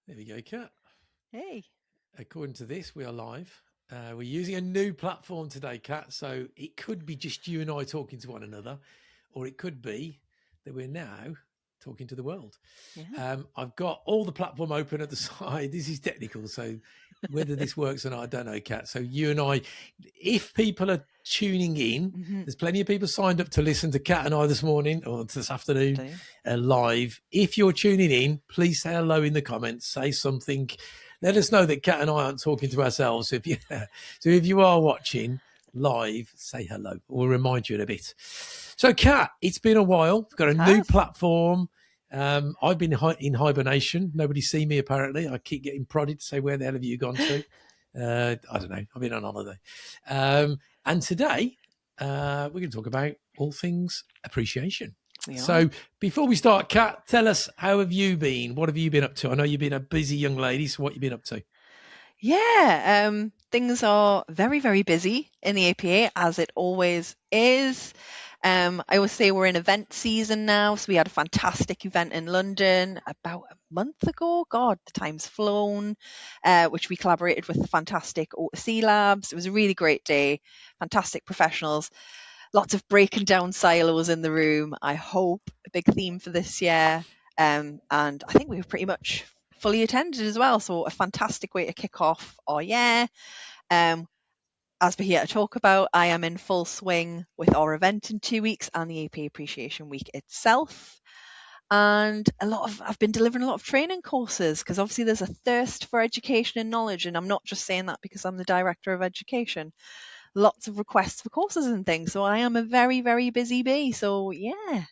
There we go, Kat. Hey. According to this, we are live. We're using a new platform today, Kat. So it could be just you and I talking to one another, or it could be that we're now talking to the world. Yeah. I've got all the platform open at the side. This is technical, so whether this works or not, I don't know, Kat. So you and I, if people are tuning in, Mm-hmm. there's plenty of people signed up to listen to Kat and I this morning or this afternoon Do. live. If you're tuning in, please say hello in the comments. Say something. Let us know that Kat and I aren't talking to ourselves. So if you are watching live, say hello. We'll remind you in a bit. So, Kat, it's been a while. We've got a It new has. platform. I've been in hibernation. Nobody's seen me, apparently. I keep getting prodded to say, where the hell have you gone to? I don't know. I've been on holiday. And today, we're going to talk about all things appreciation. We are. So before we start, Kat, tell us, how have you been? What have you been up to? I know you've been a busy young lady, so what have you been up to? Yeah. Things are very, very busy in the APA, as it always is. I always say we're in event season now. So we had a fantastic event in London about a month ago. God, the time's flown, which we collaborated with the fantastic O2C Labs. It was a really great day. Fantastic professionals. Lots of breaking down silos in the room. I hope a big theme for this year. And I think we were pretty much fully attended as well. So a fantastic way to kick off our year. Um, as we're here to talk about, I am in full swing with our event in 2 weeks and the AP Appreciation Week itself. And I've been delivering a lot of training courses because obviously there's a thirst for education and knowledge. And I'm not just saying that because I'm the director of education. Lots of requests for courses and things. So I am a very, very busy bee. So yeah,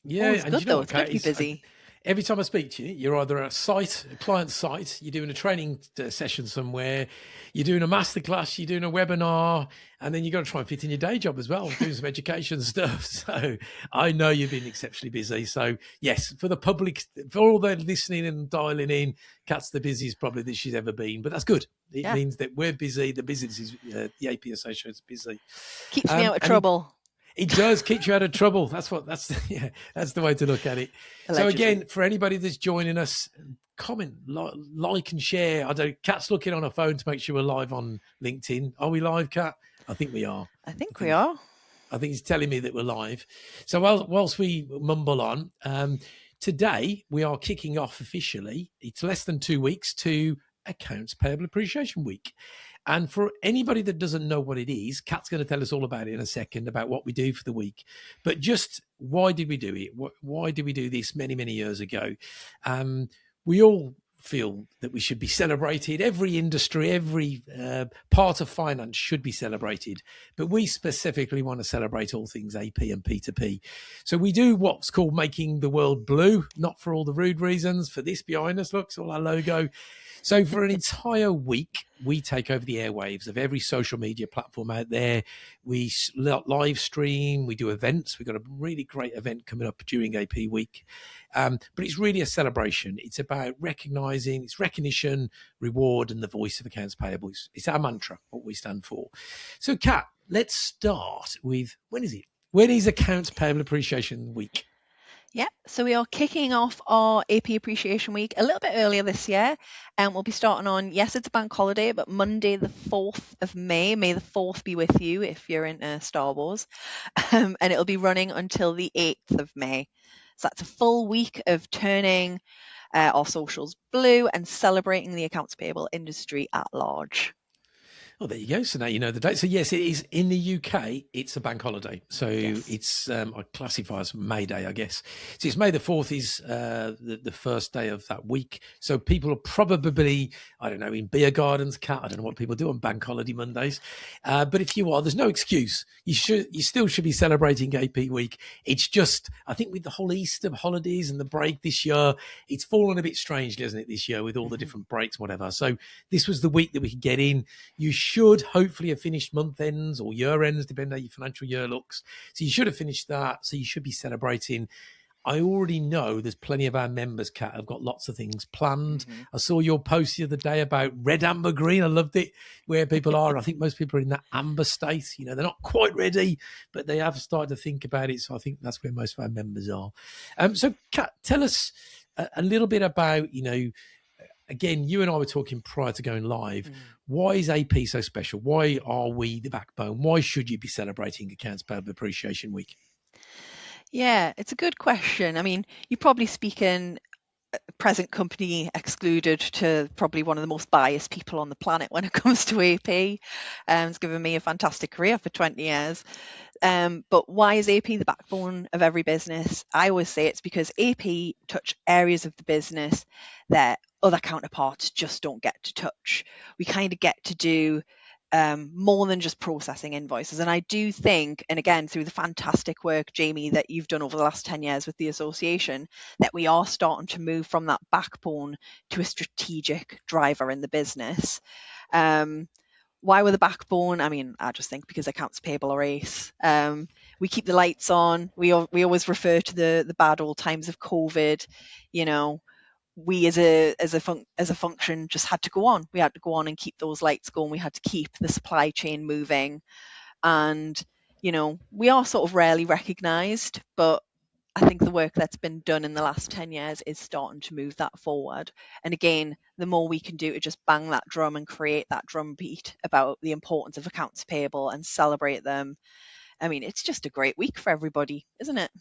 Yeah, always and good you know though. what, It's good Kat? to be busy. Every time I speak to you, you're either at a client site, you're doing a training session somewhere, you're doing a masterclass, you're doing a webinar, and then you've got to try and fit in your day job as well, doing some education stuff. So I know you've been exceptionally busy. So yes, for the public, for all the listening and dialing in, Kat's the busiest probably that she's ever been, but that's good. It Yeah, means that we're busy. The business is the AP Association is busy, keeps me out of and trouble. it does keep you out of trouble. Yeah, that's the way to look at it. So Allegedly. again, for anybody that's joining us, comment, like and share. I don't. Kat's looking on her phone to make sure we're live on LinkedIn. Are we live, Kat? I think we are. I I think we think are. I think he's telling me that we're live. So whilst we mumble on, today we are kicking off officially. It's less than 2 weeks to Accounts Payable Appreciation Week. And for anybody that doesn't know what it is, Kat's going to tell us all about it in a second, about what we do for the week. But just why did we do it? Why did we do this many, many years ago? We all feel that we should be celebrated. Every industry, every part of finance should be celebrated. But we specifically want to celebrate all things AP and P2P. So we do what's called making the world blue, not for all the rude reasons. For this behind us, look, it's all our logo. So for an entire week, we take over the airwaves of every social media platform out there. We live stream, we do events. We've got a really great event coming up during AP week. But it's really a celebration. It's about recognizing, it's recognition, reward, and the voice of accounts payable. It's our mantra, what we stand for. So, Kat, let's start with, when is it? When is Accounts Payable Appreciation Week? Yep. So we are kicking off our AP Appreciation Week a little bit earlier this year. And we'll be starting on, yes, it's a bank holiday, but Monday, the 4th of May. May the 4th be with you if you're into Star Wars. And it'll be running until the 8th of May. So that's a full week of turning our socials blue and celebrating the accounts payable industry at large. Oh, there you go. So now you know the date. So yes, it is in the UK. It's a bank holiday. So Yes. it's I classify as May Day, I guess. So it's May the 4th is the first day of that week. So people are probably, I don't know, in beer gardens, Cat. I don't know what people do on bank holiday Mondays. But if you are, there's no excuse. You still should be celebrating AP week. It's just, I think with the whole Easter holidays and the break this year, it's fallen a bit strangely, hasn't it, this year with all the different breaks, whatever. So this was the week that we could get in. You should hopefully have finished month ends or year ends, depending on how your financial year looks. So you should have finished that. So you should be celebrating. I already know there's plenty of our members, Kat, have got lots of things planned. I saw your post the other day about red, amber, green. I loved it, where people are. I think most people are in that amber state. You know, they're not quite ready, but they have started to think about it. So I think that's where most of our members are. So, Kat, tell us a little bit about, again, you and I were talking prior to going live. Why is AP so special? Why are we the backbone? Why should you be celebrating Accounts Payable Appreciation Week? Yeah, it's a good question. I mean, you're probably speaking present company excluded to probably one of the most biased people on the planet when it comes to AP. It's given me a fantastic career for 20 years. But why is AP the backbone of every business? I always say it's because AP touch areas of the business that other counterparts just don't get to touch. We kind of get to do more than just processing invoices. And I do think, and again, through the fantastic work, Jamie, that you've done over the last 10 years with the association, that we are starting to move from that backbone to a strategic driver in the business. Why we're the backbone? I mean, I just think because accounts payable are ace. We keep the lights on. We always refer to the bad old times of COVID. You know, we as a function just had to go on. We had to go on and keep those lights going. We had to keep the supply chain moving, and we are sort of rarely recognised, but I think the work that's been done in the last 10 years is starting to move that forward. And again, the more we can do to just bang that drum and create that drum beat about the importance of accounts payable and celebrate them, I mean, it's just a great week for everybody, isn't it?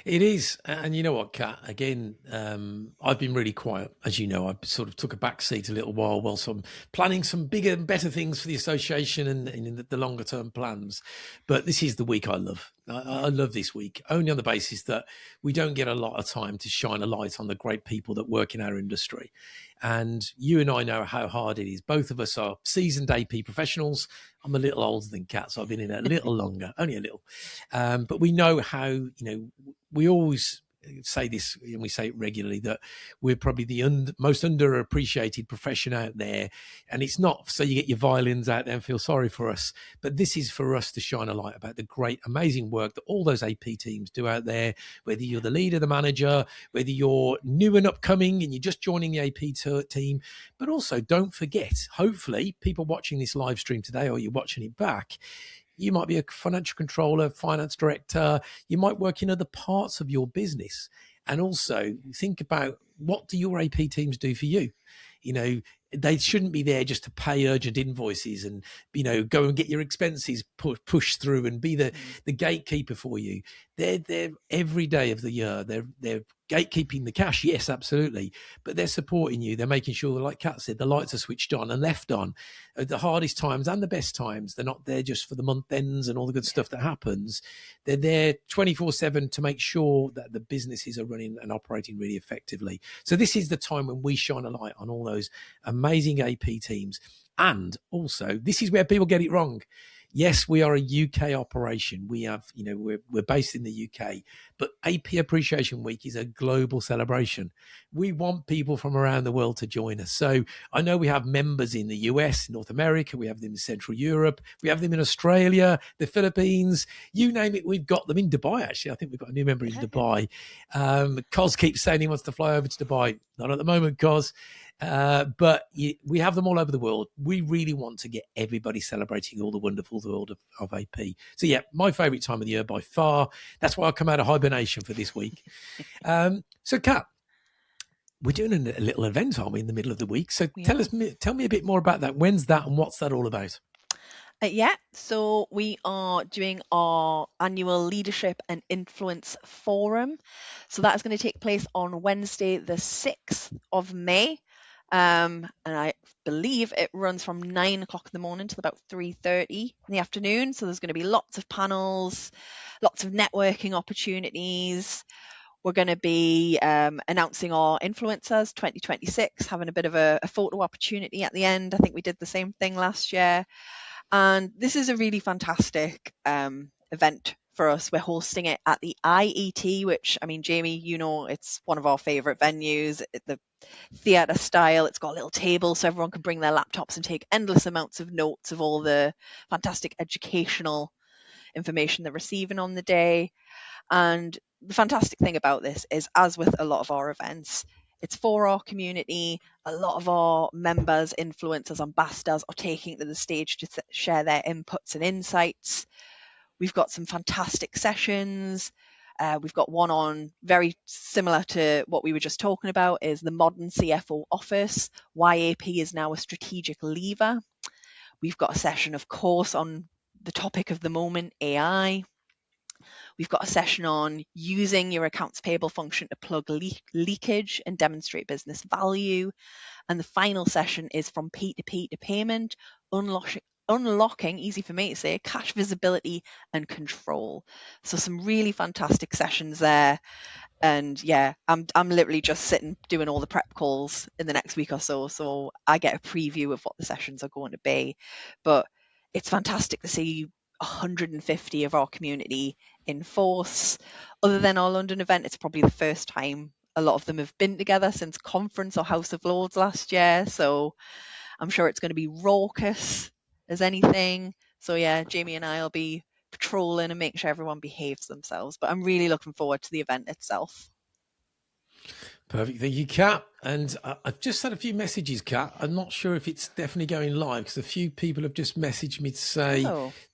It is. And you know what, Kat? Again, I've been really quiet. As you know, I sort of took a back seat a little while whilst I'm planning some bigger and better things for the association and in the longer term plans. But this is the week I love. I love this week, only on the basis that we don't get a lot of time to shine a light on the great people that work in our industry. And you and I know how hard it is. Both of us are seasoned AP professionals. I'm a little older than Kat, so I've been in it a little longer, only a little. But we know how, we always say this, and we say it regularly, that we're probably the most underappreciated profession out there. And it's not so you get your violins out there and feel sorry for us, but this is for us to shine a light about the great, amazing work that all those AP teams do out there, whether you're the leader, the manager, whether you're new and upcoming and you're just joining the AP team. But also don't forget, hopefully people watching this live stream today, or you're watching it back, you might be a financial controller, finance director. You might work in other parts of your business. And also think about, what do your AP teams do for you? They shouldn't be there just to pay urgent invoices and, go and get your expenses pushed through and be the gatekeeper for you. They're every day of the year. They're gatekeeping the cash. Yes, absolutely. But they're supporting you. They're making sure, like Kat said, the lights are switched on and left on at the hardest times and the best times. They're not there just for the month ends and all the good stuff that happens. They're there 24/7 to make sure that the businesses are running and operating really effectively. So this is the time when we shine a light on all those amazing AP teams. And also, this is where people get it wrong. Yes, we are a UK operation. We have, we're based in the UK, but AP Appreciation Week is a global celebration. We want people from around the world to join us. So I know we have members in the US, North America, we have them in Central Europe, we have them in Australia, the Philippines, you name it, we've got them in Dubai, actually. I think we've got a new member in Dubai. Cos keeps saying he wants to fly over to Dubai. Not at the moment, Cos. But we have them all over the world. We really want to get everybody celebrating all the wonderful world of AP. So yeah, my favourite time of the year by far. That's why I come out of hibernation for this week. So Kat, we're doing a little event, aren't we, in the middle of the week? So tell me a bit more about that. When's that and what's that all about? So we are doing our annual Leadership and Influence Forum. So that is going to take place on Wednesday, the 6th of May. And I believe it runs from 9 o'clock in the morning till about 3:30 in the afternoon. So there's going to be lots of panels, lots of networking opportunities. We're going to be announcing our influencers 2026, having a bit of a photo opportunity at the end. I think we did the same thing last year. And this is a really fantastic event for us. We're hosting it at the IET, which, I mean, Jamie, it's one of our favourite venues. The theatre style, it's got a little table so everyone can bring their laptops and take endless amounts of notes of all the fantastic educational information they're receiving on the day. And the fantastic thing about this is, as with a lot of our events, it's for our community. A lot of our members, influencers, ambassadors are taking to the stage to share their inputs and insights. We've got some fantastic sessions. We've got one on very similar to what we were just talking about, is the modern CFO office, why AP is now a strategic lever. We've got a session, of course, on the topic of the moment, AI. We've got a session on using your accounts payable function to plug leakage and demonstrate business value. And the final session is from P2P to payment, unlocking, easy for me to say, cash visibility and control. So some really fantastic sessions there. And yeah, I'm literally just sitting doing all the prep calls in the next week or so. So I get a preview of what the sessions are going to be. But it's fantastic to see 150 of our community in force. Other than our London event, it's probably the first time a lot of them have been together since conference or House of Lords last year. So I'm sure it's going to be raucous as anything. So yeah, Jamie and I will be patrolling and making sure everyone behaves themselves. But I'm really looking forward to the event itself. Perfect. Thank you, Kat. And I've just had a few messages, Kat. I'm not sure if it's definitely going live because a few people have just messaged me to say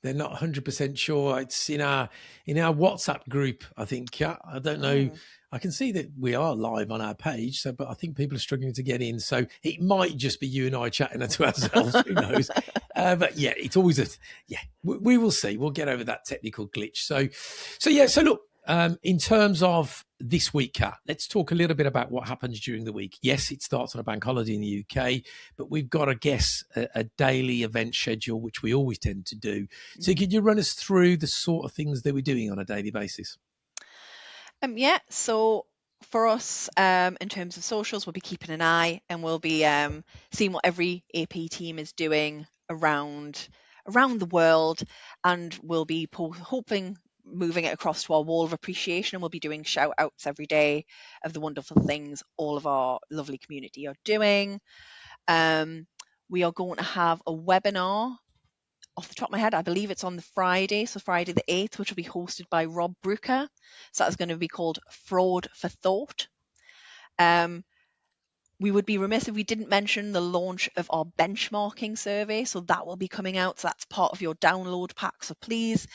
they're not 100% sure. It's in our WhatsApp group, I think, Kat. I don't know. I can see that we are live on our page, but I think people are struggling to get in. So it might just be you and I chatting to ourselves. Who knows? But yeah, it's always we will see. We'll get over that technical glitch. So look, in terms of this week, Kat, let's talk a little bit about what happens during the week. Yes, it starts on a bank holiday in the UK, but we've got, I guess, a daily event schedule, which we always tend to do. So could you run us through the sort of things that we're doing on a daily basis? So for us, in terms of socials, we'll be keeping an eye and we'll be seeing what every AP team is doing around the world, and we'll be hoping moving it across to our wall of appreciation, and we'll be doing shout outs every day of the wonderful things all of our lovely community are doing. We are going to have a webinar. Off the top of my head, I believe it's on the Friday, so Friday the 8th, which will be hosted by Rob Brooker. So that's going to be called Fraud for Thought. We would be remiss if we didn't mention the launch of our benchmarking survey. So that will be coming out. So that's part of your download pack. So please,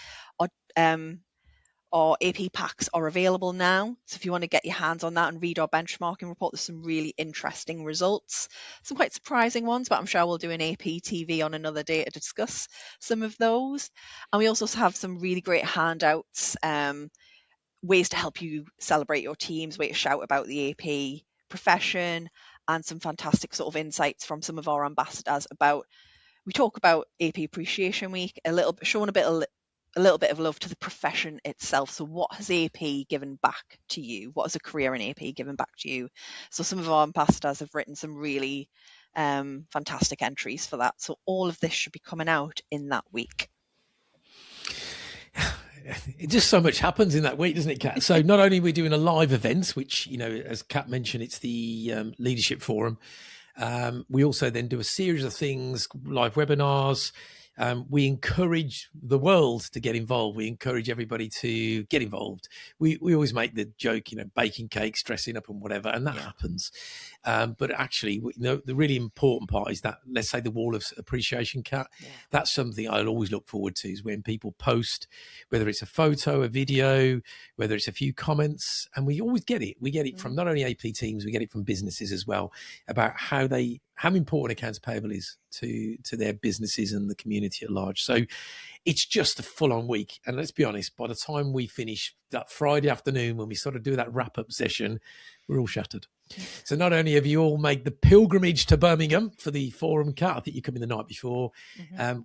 our AP packs are available now. So if you want to get your hands on that and read our benchmarking report, there's some really interesting results, some quite surprising ones, but I'm sure we'll do an APTV on another day to discuss some of those. And we also have some really great handouts, ways to help you celebrate your teams, ways to shout about the AP profession, and some fantastic sort of insights from some of our ambassadors about, we talk about AP Appreciation Week, showing a little bit of love to the profession itself. So what has AP given back to you? What has a career in AP given back to you? So some of our ambassadors have written some really fantastic entries for that. So all of this should be coming out in that week. It just so much happens in that week, doesn't it, Kat? So not only are we doing a live event, which, as Kat mentioned, it's the Leadership Forum. We also then do a series of things, live webinars. We encourage the world to get involved. We encourage everybody to get involved. We always make the joke, baking cakes, dressing up and whatever, and that happens. But actually, the really important part is that, let's say, the wall of appreciation, Kat. That's something I'll always look forward to, is when people post, whether it's a photo, a video, whether it's a few comments, and we always get it. We get it from not only AP teams, we get it from businesses as well, about how important accounts payable is to their businesses and the community at large. So it's just a full-on week. And let's be honest, by the time we finish that Friday afternoon, when we sort of do that wrap-up session, we're all shattered. So not only have you all made the pilgrimage to Birmingham for the forum, Kat, I think you come in the night before,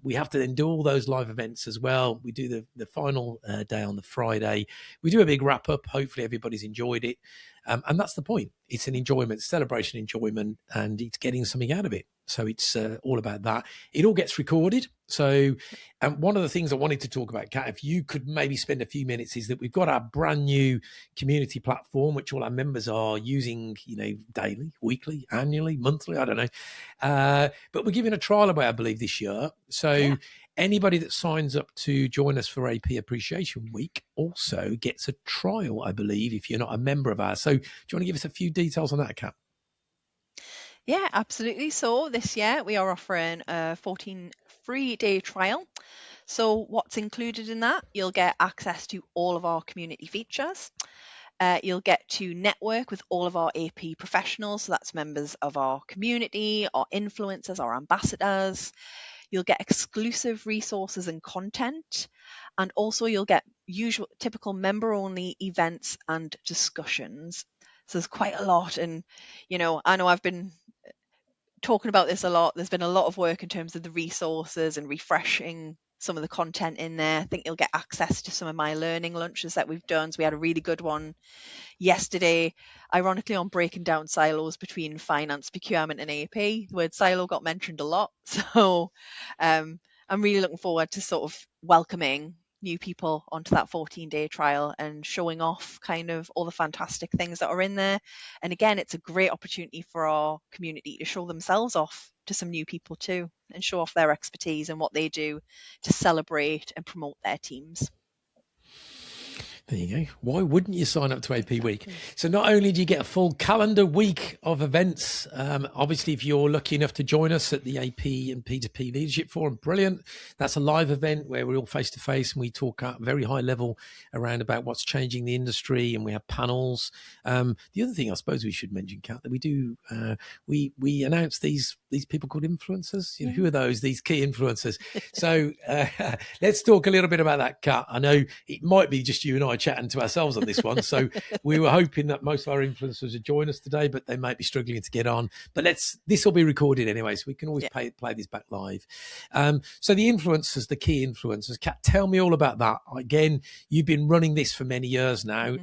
we have to then do all those live events as well. We do the final day on the Friday. We do a big wrap-up. Hopefully everybody's enjoyed it. And that's the point. It's an enjoyment, celebration enjoyment, and it's getting something out of it. So it's all about that. It all gets recorded. So one of the things I wanted to talk about, Kat, if you could maybe spend a few minutes, is that we've got our brand new community platform, which all our members are using, daily, weekly, annually, monthly, I don't know. But we're giving a trial away, I believe, this year. So anybody that signs up to join us for AP Appreciation Week also gets a trial, I believe, if you're not a member of ours. So do you want to give us a few details on that, Kat? Yeah, absolutely. So this year we are offering a 14 free day trial. So what's included in that? You'll get access to all of our community features. You'll get to network with all of our AP professionals. So that's members of our community, our influencers, our ambassadors. You'll get exclusive resources and content. And also you'll get typical member-only events and discussions. So there's quite a lot. And, I know I've been talking about this a lot. There's been a lot of work in terms of the resources and refreshing some of the content in there. I think you'll get access to some of my learning lunches that we've done. So we had a really good one yesterday, ironically, on breaking down silos between finance, procurement, and AP. The word silo got mentioned a lot. So I'm really looking forward to sort of welcoming new people onto that 14-day trial and showing off kind of all the fantastic things that are in there. And again, it's a great opportunity for our community to show themselves off to some new people too, and show off their expertise and what they do to celebrate and promote their teams. There you go. Why wouldn't you sign up to AP Week? So not only do you get a full calendar week of events, obviously if you're lucky enough to join us at the AP and P2P Leadership Forum, brilliant. That's a live event where we're all face to face and we talk at a very high level around about what's changing the industry, and we have panels. The other thing I suppose we should mention, Kat, that we do, we announce these people called influencers. Who are those? These key influencers. So let's talk a little bit about that, Kat. I know it might be just you and I chatting to ourselves on this one. So we were hoping that most of our influencers would join us today, but they might be struggling to get on. But this will be recorded anyway, so we can always play this back live. So the influencers, the key influencers, Kat, tell me all about that. Again, you've been running this for many years now.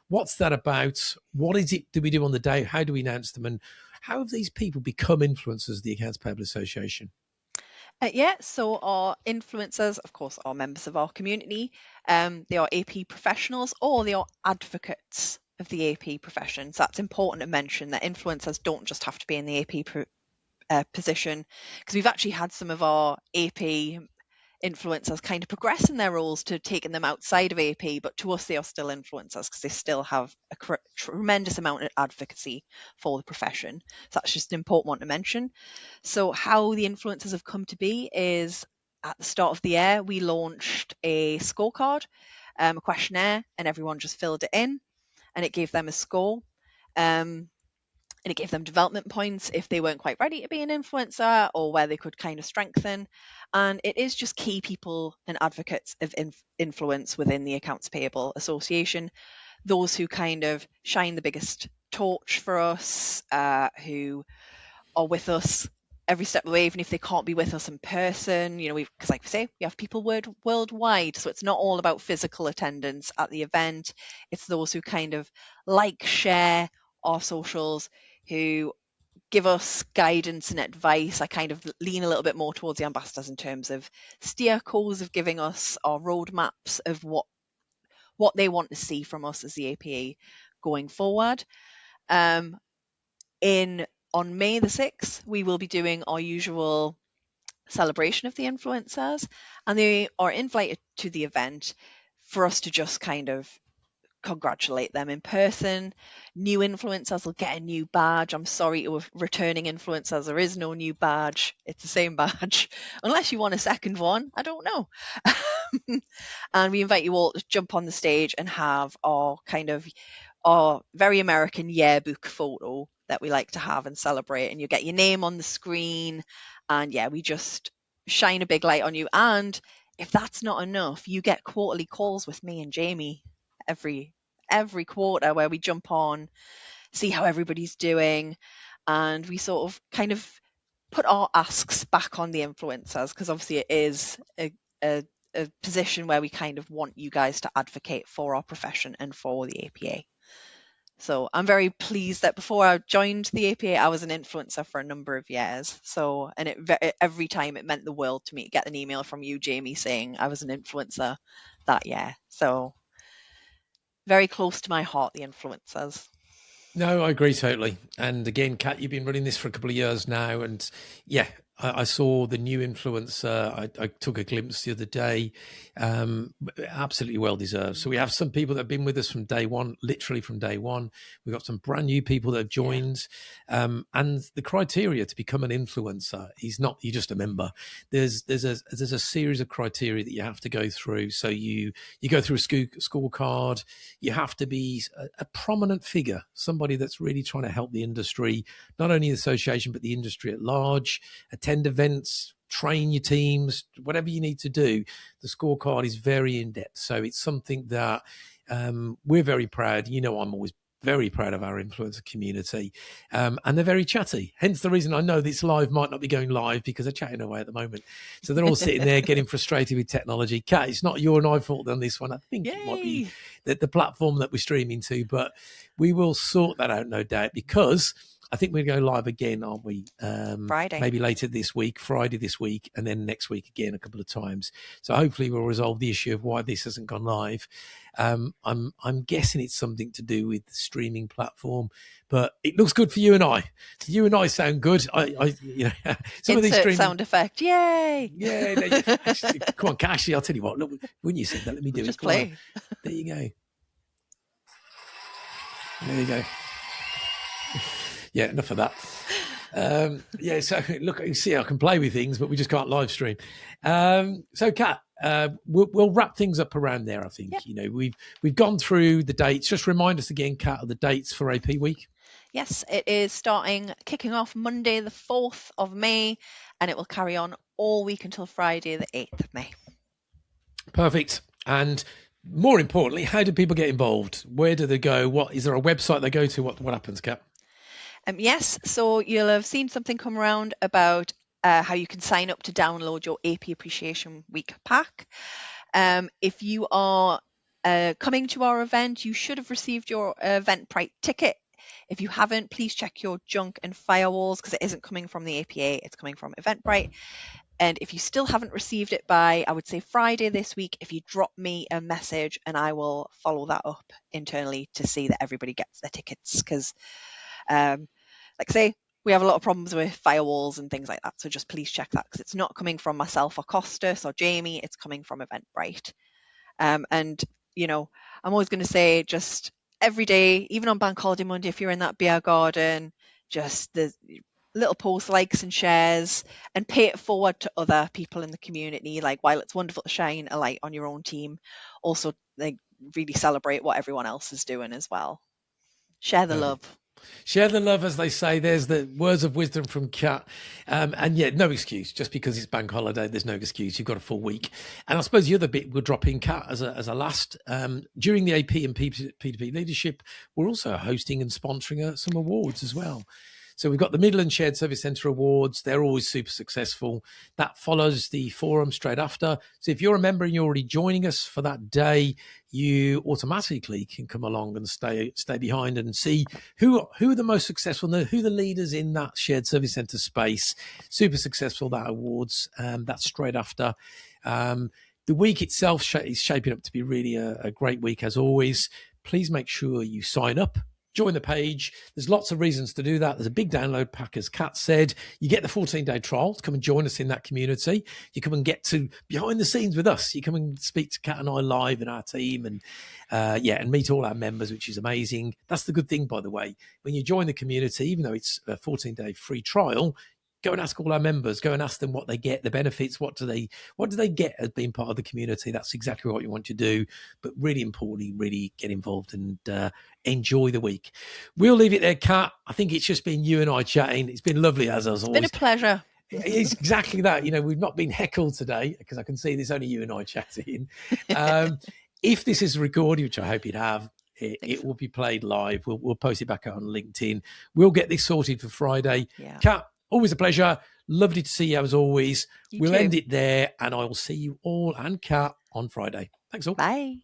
What's that about? What is it do we do on the day? How do we announce them? And how have these people become influencers of the Accounts Payable Association? So our influencers, of course, are members of our community. They are AP professionals or they are advocates of the AP profession. So that's important to mention that influencers don't just have to be in the AP position, because we've actually had some of our AP influencers kind of progress in their roles to taking them outside of AP, but to us they are still influencers because they still have a tremendous amount of advocacy for the profession. So that's just an important one to mention. So how the influencers have come to be is, at the start of the year we launched a scorecard, a questionnaire, and everyone just filled it in and it gave them a score. And it gave them development points if they weren't quite ready to be an influencer, or where they could kind of strengthen. And it is just key people and advocates of influence within the Accounts Payable Association, those who kind of shine the biggest torch for us, who are with us every step of the way, even if they can't be with us in person. Because like we say, we have people worldwide, so it's not all about physical attendance at the event. It's those who kind of share our socials, who give us guidance and advice. I kind of lean a little bit more towards the ambassadors in terms of steer calls, of giving us our roadmaps of what they want to see from us as the APA going forward. On May the 6th, we will be doing our usual celebration of the influencers, and they are invited to the event for us to just kind of congratulate them in person. New influencers will get a new badge. I'm sorry to returning influencers, there is no new badge. It's the same badge, unless you want a second one. I don't know. And we invite you all to jump on the stage and have our very American yearbook photo that we like to have and celebrate. And you get your name on the screen, and we just shine a big light on you. And if that's not enough, you get quarterly calls with me and Jamie every quarter, where we jump on, see how everybody's doing, and we sort of kind of put our asks back on the influencers, because obviously it is a position where we kind of want you guys to advocate for our profession and for the APA. So I'm very pleased that before I joined the APA, I was an influencer for a number of years. So, and every time it meant the world to me to get an email from you, Jamie, saying I was an influencer that year. So very close to my heart, the influencers. No, I agree totally. And again, Kat, you've been running this for a couple of years now. And I saw the new influencer. I took a glimpse the other day. Absolutely well deserved. So we have some people that have been with us from day one, literally from day one. We've got some brand new people that have joined. And the criteria to become an influencer is not you're just a member. There's a series of criteria that you have to go through. So you go through a scorecard. You have to be a prominent figure, somebody that's really trying to help the industry, not only the association but the industry at large. Attend events, train your teams, whatever you need to do. The scorecard is very in depth. So it's something that we're very proud. You know, I'm always very proud of our influencer community, and they're very chatty. Hence the reason I know this live might not be going live because they're chatting away at the moment. So they're all sitting there getting frustrated with technology. Kat, it's not your and I fault on this one. I think it might be the platform that we're streaming to, but we will sort that out, no doubt, because I think we're going to go live again, aren't we? Friday. Maybe later this week, Friday this week, and then next week again a couple of times. So hopefully we'll resolve the issue of why this hasn't gone live. I'm guessing it's something to do with the streaming platform, but it looks good for you and I. So you and I sound good. You know, some of these streaming sound effect. Yay! Yeah, no, come on, Cashy. I'll tell you what. Look, when you said that, let me do it. Just play. There you go. There you go. Yeah, enough of that. So look, you see, I can play with things, but we just can't live stream. So, Kat, we'll wrap things up around there. I think you know we've gone through the dates. Just remind us again, Kat, of the dates for AP Week. Yes, it is kicking off Monday, the 4th of May, and it will carry on all week until Friday, the 8th of May. Perfect. And more importantly, how do people get involved? Where do they go? What is there a website they go to? What happens, Kat? Yes, so you'll have seen something come around about how you can sign up to download your AP Appreciation Week pack. If you are coming to our event, you should have received your Eventbrite ticket. If you haven't, please check your junk and firewalls because it isn't coming from the APA, it's coming from Eventbrite. And if you still haven't received it by, I would say Friday this week, if you drop me a message and I will follow that up internally to see that everybody gets their tickets because like I say, we have a lot of problems with firewalls and things like that. So just please check that because it's not coming from myself or Costas or Jamie. It's coming from Eventbrite. And, you know, I'm always going to say just every day, even on Bank Holiday Monday, if you're in that beer garden, just the little post likes and shares and pay it forward to other people in the community. Like while it's wonderful to shine a light on your own team, also like really celebrate what everyone else is doing as well. Share the love. Share the love, as they say. There's the words of wisdom from Kat. And yeah, no excuse. Just because it's bank holiday, there's no excuse. You've got a full week. And I suppose the other bit we'll drop in, Kat, as a last. During the AP and P2P leadership, we're also hosting and sponsoring some awards as well. So we've got the Midland Shared Service Centre Awards. They're always super successful. That follows the forum straight after. So if you're a member and you're already joining us for that day, you automatically can come along and stay behind and see who are the most successful, who are the leaders in that shared service centre space. Super successful, that awards. That's straight after. The week itself is shaping up to be really a great week as always. Please make sure you sign up. Join the page. There's lots of reasons to do that. There's a big download pack, as Kat said. You get the 14-day trial to come and join us in that community. You come and get to behind the scenes with us. You come and speak to Kat and I live and our team and and meet all our members, which is amazing. That's the good thing, by the way. When you join the community, even though it's a 14-day free trial, go and ask all our members, go and ask them what they get, the benefits, what do they get as being part of the community. That's exactly what you want to do. But really importantly, really get involved and enjoy the week. We'll leave it there, Kat. I think it's just been you and I chatting. It's been lovely as always. It's been a pleasure. It's exactly that. You know, we've not been heckled today because I can see there's only you and I chatting. If this is recorded, which I hope you'd have, it will be played live. We'll post it back out on LinkedIn. We'll get this sorted for Friday. Yeah. Kat, always a pleasure. Lovely to see you as always. You we'll too. end it there and I will see you all and Kat on Friday. Thanks all. Bye.